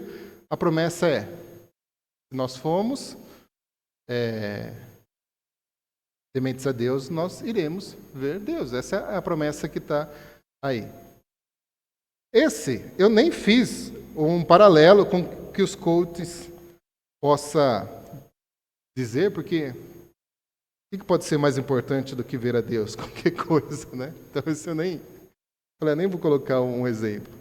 a promessa é: se nós formos tementes a Deus, nós iremos ver Deus. Essa é a promessa que está aí. Eu nem fiz um paralelo com o que os coaches possam dizer, porque o que pode ser mais importante do que ver a Deus? Qualquer coisa, né? Então, isso eu nem vou colocar um exemplo.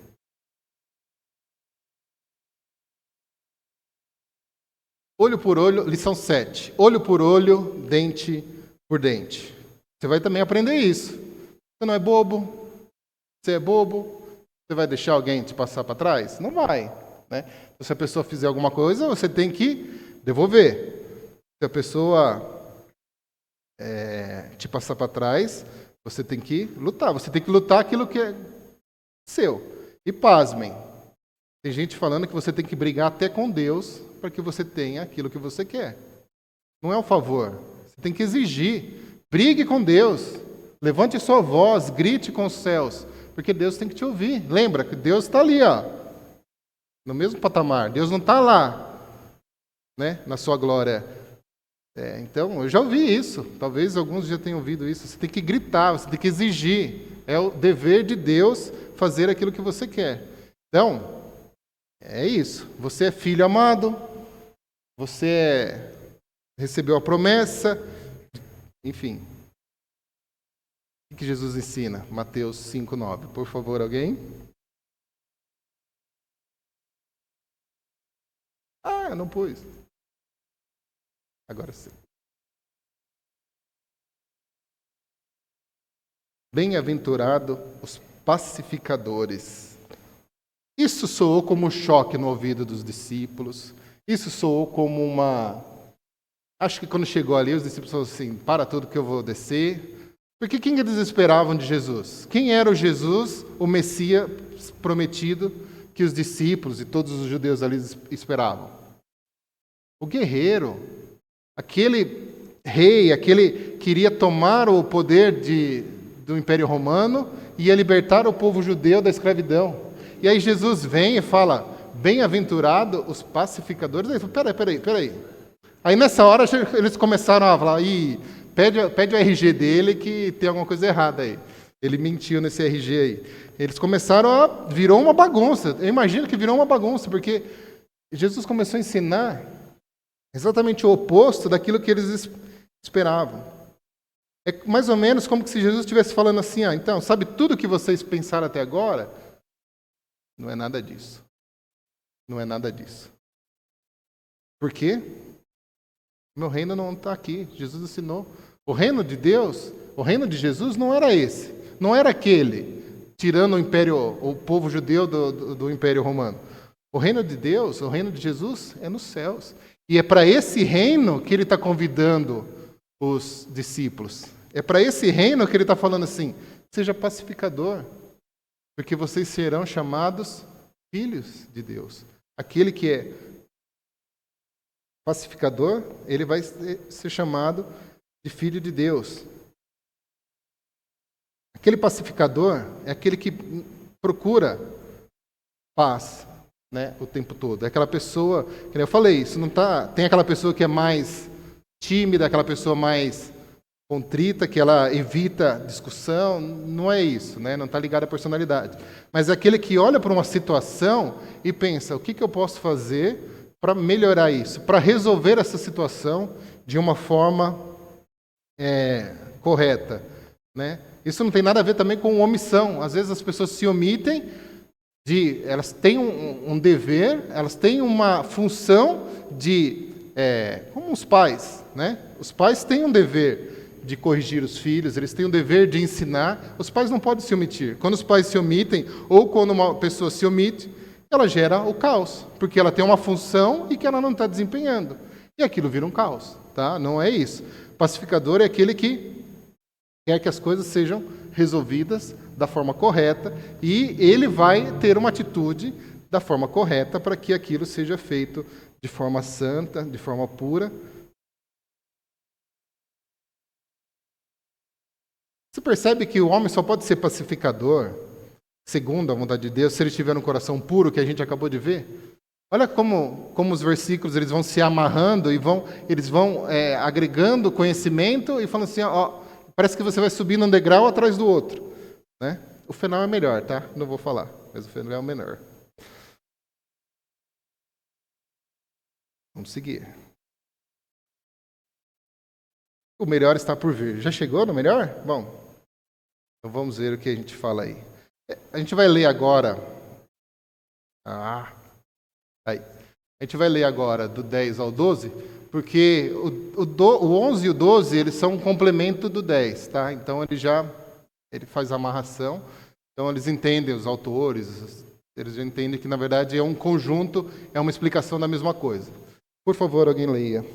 Olho por olho, lição 7. Olho por olho, dente por dente. Você vai também aprender isso. Você não é bobo? Você é bobo? Você vai deixar alguém te passar para trás? Não vai. Né? Se a pessoa fizer alguma coisa, você tem que devolver. Se a pessoa te passar para trás, você tem que lutar. Você tem que lutar aquilo que é seu. E pasmem, tem gente falando que você tem que brigar até com Deus para que você tenha aquilo que você quer. Não é um favor. Você tem que exigir. Brigue com Deus. Levante sua voz, grite com os céus. Porque Deus tem que te ouvir. Lembra que Deus está ali, ó, no mesmo patamar. Deus não está lá, né, na sua glória. Então, eu já ouvi isso. Talvez alguns já tenham ouvido isso. Você tem que gritar, você tem que exigir. É o dever de Deus fazer aquilo que você quer. Então, é isso. Você é filho amado. Você recebeu a promessa. Enfim. O que Jesus ensina? Mateus 5:9. Por favor, alguém? Eu não pus. Agora sim. Bem-aventurado os pacificadores. Isso soou como um choque no ouvido dos discípulos. Isso soou como uma... Acho que quando chegou ali, os discípulos falaram assim: para tudo que eu vou descer. Porque quem eles esperavam de Jesus? Quem era o Jesus, o Messias prometido, que os discípulos e todos os judeus ali esperavam? O guerreiro, aquele rei, aquele que queria tomar o poder do Império Romano e ia libertar o povo judeu da escravidão. E aí Jesus vem e fala: bem-aventurado os pacificadores. Aí peraí. Aí nessa hora eles começaram a falar: pede o RG dele que tem alguma coisa errada aí. Ele mentiu nesse RG aí. Eles começaram virou uma bagunça. Eu imagino que virou uma bagunça, porque Jesus começou a ensinar exatamente o oposto daquilo que eles esperavam. É mais ou menos como se Jesus estivesse falando assim: então, sabe tudo que vocês pensaram até agora? Não é nada disso. Não é nada disso. Por quê? Meu reino não está aqui. Jesus ensinou. O reino de Deus, o reino de Jesus não era esse. Não era aquele, tirando o povo judeu do Império Romano. O reino de Deus, o reino de Jesus é nos céus. E é para esse reino que ele está convidando os discípulos. É para esse reino que ele está falando assim: seja pacificador, porque vocês serão chamados filhos de Deus. Aquele que é pacificador, ele vai ser chamado de filho de Deus. Aquele pacificador é aquele que procura paz, né, o tempo todo. É aquela pessoa, que eu falei, isso não tá, tem aquela pessoa que é mais tímida, aquela pessoa mais contrita, que ela evita discussão, não é isso, né? Não está ligado à personalidade. Mas é aquele que olha para uma situação e pensa: o que eu posso fazer para melhorar isso, para resolver essa situação de uma forma correta, né? Isso não tem nada a ver também com omissão. Às vezes as pessoas se omitem elas têm um dever, elas têm uma função como os pais, né? Os pais têm um dever de corrigir os filhos, eles têm um dever de ensinar. Os pais não podem se omitir. Quando os pais se omitem, ou quando uma pessoa se omite, ela gera o caos, porque ela tem uma função e que ela não está desempenhando. E aquilo vira um caos, tá? Não é isso. Pacificador é aquele que quer que as coisas sejam resolvidas da forma correta e ele vai ter uma atitude da forma correta para que aquilo seja feito de forma santa, de forma pura. Você percebe que o homem só pode ser pacificador, segundo a vontade de Deus, se ele tiver um coração puro, que a gente acabou de ver? Olha como os versículos eles vão se amarrando e eles vão agregando conhecimento e falando assim, ó, parece que você vai subindo um degrau atrás do outro, né? O final é melhor, tá? Não vou falar, mas o final é o menor. Vamos seguir. O melhor está por vir. Já chegou no melhor? Bom, então vamos ver o que a gente fala aí. A gente vai ler agora. Aí. A gente vai ler agora do 10 ao 12, porque o 11 e o 12 eles são um complemento do 10, tá? Então ele faz a amarração. Então eles entendem, os autores, eles entendem que na verdade é um conjunto, é uma explicação da mesma coisa. Por favor, alguém leia.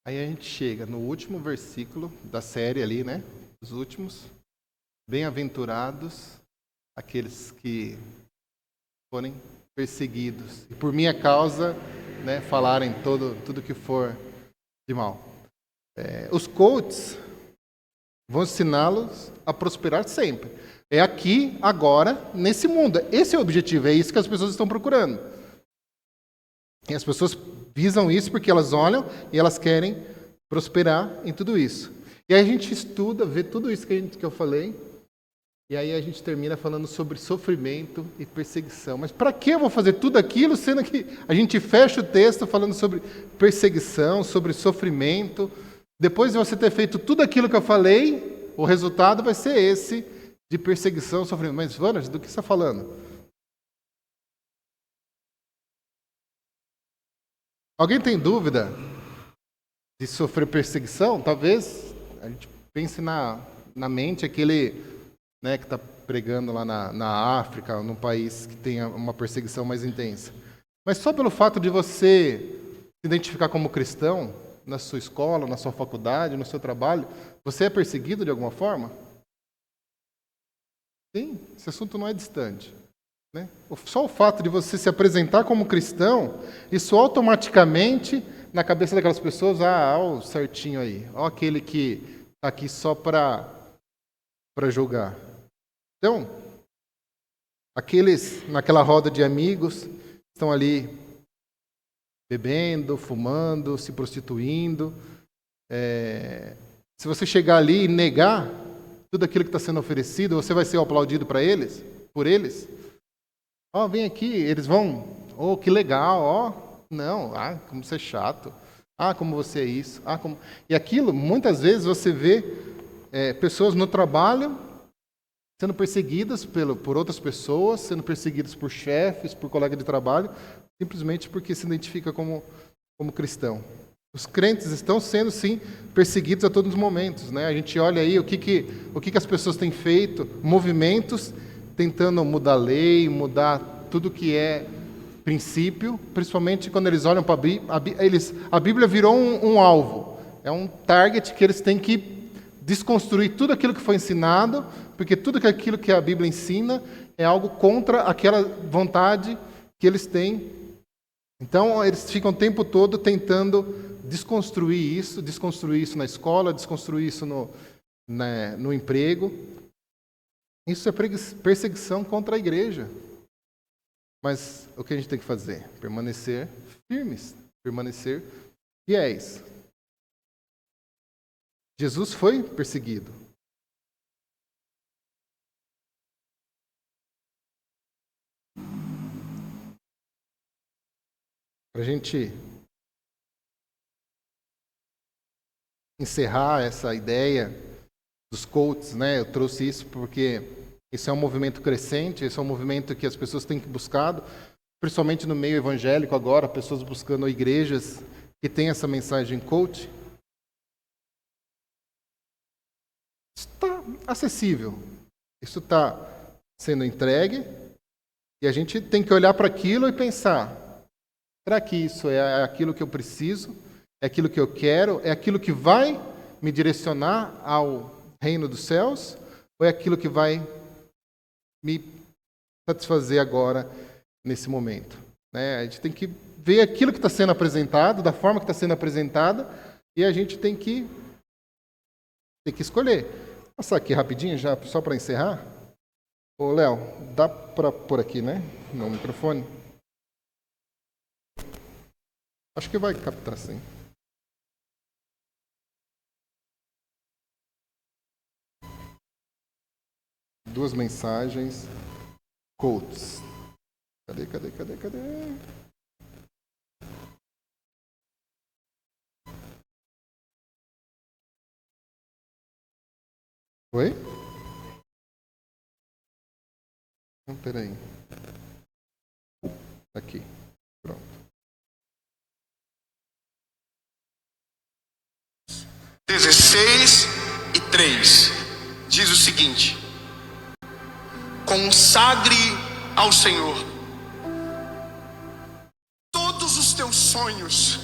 Aí a gente chega no último versículo da série ali, né? Os últimos. Bem-aventurados aqueles que forem perseguidos e por minha causa, né, falarem tudo que for de mal. Os coaches vão ensiná-los a prosperar sempre. É aqui, agora, nesse mundo. Esse é o objetivo, é isso que as pessoas estão procurando. E as pessoas visam isso porque elas olham e elas querem prosperar em tudo isso. E aí a gente estuda, vê tudo isso que eu falei, e aí a gente termina falando sobre sofrimento e perseguição. Mas para que eu vou fazer tudo aquilo, sendo que a gente fecha o texto falando sobre perseguição, sobre sofrimento. Depois de você ter feito tudo aquilo que eu falei, o resultado vai ser esse, de perseguição, sofrimento. Mas, Vanas, do que você está falando? Alguém tem dúvida de sofrer perseguição? Talvez a gente pense na mente aquele, né, que está pregando lá na África, num país que tenha uma perseguição mais intensa. Mas só pelo fato de você se identificar como cristão, na sua escola, na sua faculdade, no seu trabalho, você é perseguido de alguma forma? Sim, esse assunto não é distante. Né? Só o fato de você se apresentar como cristão, isso automaticamente, na cabeça daquelas pessoas, o certinho aí, aquele que está aqui só para julgar. Então, aqueles naquela roda de amigos estão ali bebendo, fumando, se prostituindo. Se você chegar ali e negar tudo aquilo que está sendo oferecido, você vai ser aplaudido por eles. Vem aqui, eles vão, que legal, não, como você é chato, como você é isso, E aquilo, muitas vezes você vê pessoas no trabalho sendo perseguidas por outras pessoas, sendo perseguidas por chefes, por colegas de trabalho, simplesmente porque se identifica como cristão. Os crentes estão sendo, sim, perseguidos a todos os momentos, né? A gente olha aí o que as pessoas têm feito, movimentos tentando mudar a lei, mudar tudo que é princípio, principalmente quando eles olham para a Bíblia. A Bíblia virou um alvo, é um target que eles têm que desconstruir tudo aquilo que foi ensinado, porque tudo aquilo que a Bíblia ensina é algo contra aquela vontade que eles têm. Então, eles ficam o tempo todo tentando desconstruir isso na escola, desconstruir isso no emprego. Isso é perseguição contra a igreja. Mas o que a gente tem que fazer? Permanecer firmes, permanecer fiéis. Jesus foi perseguido. Para a gente encerrar essa ideia dos coaches, né? Eu trouxe isso porque esse é um movimento crescente, esse é um movimento que as pessoas têm buscado, principalmente no meio evangélico agora, pessoas buscando igrejas que têm essa mensagem coach. Está acessível, isso está sendo entregue, e a gente tem que olhar para aquilo e pensar, será que isso é aquilo que eu preciso? É aquilo que eu quero? É aquilo que vai me direcionar ao reino dos céus? Ou é aquilo que vai me satisfazer agora, nesse momento? A gente tem que ver aquilo que está sendo apresentado, da forma que está sendo apresentada, e a gente tem que escolher. Vou passar aqui rapidinho, já só para encerrar. Ô, Léo, dá para pôr aqui, né? No microfone? Acho que vai captar, sim. Duas mensagens. Quotes. Cadê? Oi? Peraí. Aqui. Pronto. 16:3 diz o seguinte: consagre ao Senhor todos os teus sonhos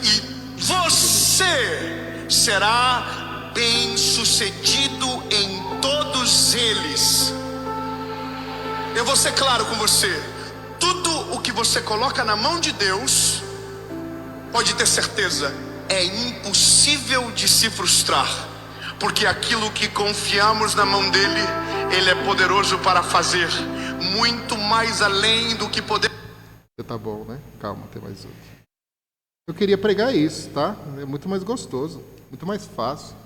e você será bem-sucedido em todos eles. Eu vou ser claro com você: tudo o que você coloca na mão de Deus, pode ter certeza, é impossível de se frustrar, porque aquilo que confiamos na mão dele, ele é poderoso para fazer muito mais além do que podemos. Tá bom, né? Calma, tem mais outro. Eu queria pregar isso, tá? É muito mais gostoso, muito mais fácil.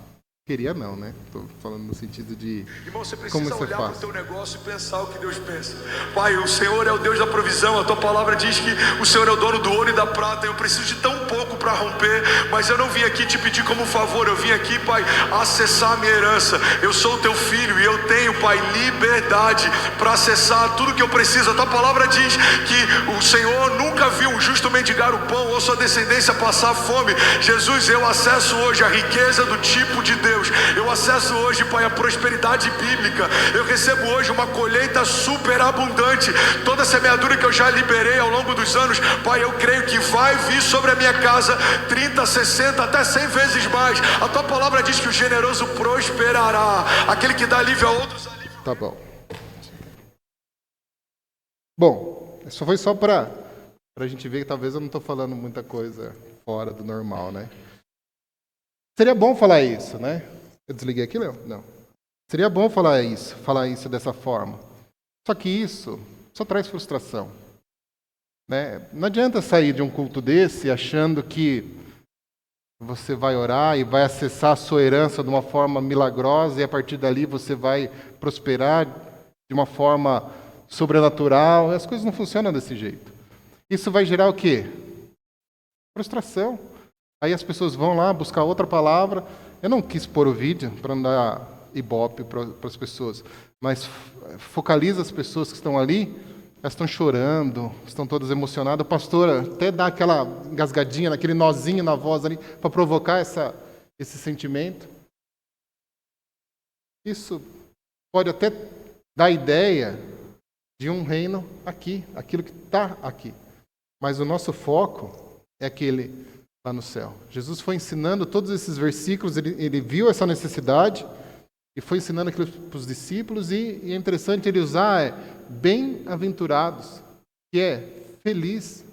Queria não, né? Estou falando no sentido de irmão, você como precisa isso é olhar para o fácil. teu negócio e pensar o que Deus pensa. Pai, o Senhor é o Deus da provisão. A tua palavra diz que o Senhor é o dono do ouro e da prata. Eu preciso de tão pouco para romper, mas eu não vim aqui te pedir como favor. Eu vim aqui, Pai, acessar a minha herança. Eu sou o teu filho e eu tenho, Pai, liberdade para acessar tudo que eu preciso. A tua palavra diz que o Senhor nunca viu um justo mendigar o pão ou sua descendência passar fome. Jesus, eu acesso hoje a riqueza do tipo de Deus. Eu acesso hoje, Pai, a prosperidade bíblica. Eu recebo hoje uma colheita superabundante. Toda a semeadura que eu já liberei ao longo dos anos, Pai, eu creio que vai vir sobre a minha casa 30, 60, até 100 vezes mais. A tua palavra diz que o generoso prosperará. Aquele que dá alívio a outros, alívio. Tá bom. Bom, isso foi só para a gente ver que talvez eu não estou falando muita coisa fora do normal, né? Seria bom falar isso, né? Eu desliguei aqui, Léo? Não. Seria bom falar isso dessa forma. Só que isso só traz frustração, né? Não adianta sair de um culto desse achando que você vai orar e vai acessar a sua herança de uma forma milagrosa e a partir dali você vai prosperar de uma forma sobrenatural. As coisas não funcionam desse jeito. Isso vai gerar o quê? Frustração. Aí as pessoas vão lá buscar outra palavra. Eu não quis pôr o vídeo para não dar ibope para as pessoas, mas focaliza as pessoas que estão ali, elas estão chorando, estão todas emocionadas. O pastor até dá aquela engasgadinha, aquele nozinho na voz ali, para provocar esse sentimento. Isso pode até dar ideia de um reino aqui, aquilo que está aqui. Mas o nosso foco é aquele lá no céu. Jesus foi ensinando todos esses versículos, ele viu essa necessidade e foi ensinando aquilo para os discípulos e é interessante ele usar bem-aventurados, que é feliz.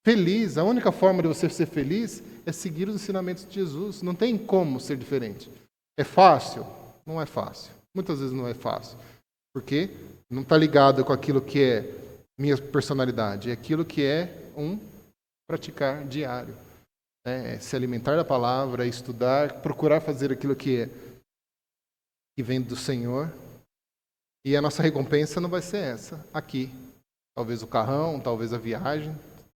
Feliz, a única forma de você ser feliz é seguir os ensinamentos de Jesus. Não tem como ser diferente. É fácil? Não é fácil. Muitas vezes não é fácil. Porque não está ligado com aquilo que é minha personalidade, é aquilo que é um praticar diário. Se alimentar da palavra, estudar, procurar fazer aquilo que vem do Senhor. E a nossa recompensa não vai ser essa, aqui. Talvez o carrão, talvez a viagem.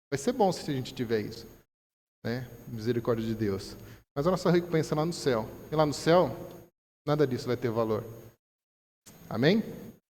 Vai ser bom se a gente tiver isso. Misericórdia de Deus. Mas a nossa recompensa é lá no céu. E lá no céu, nada disso vai ter valor. Amém?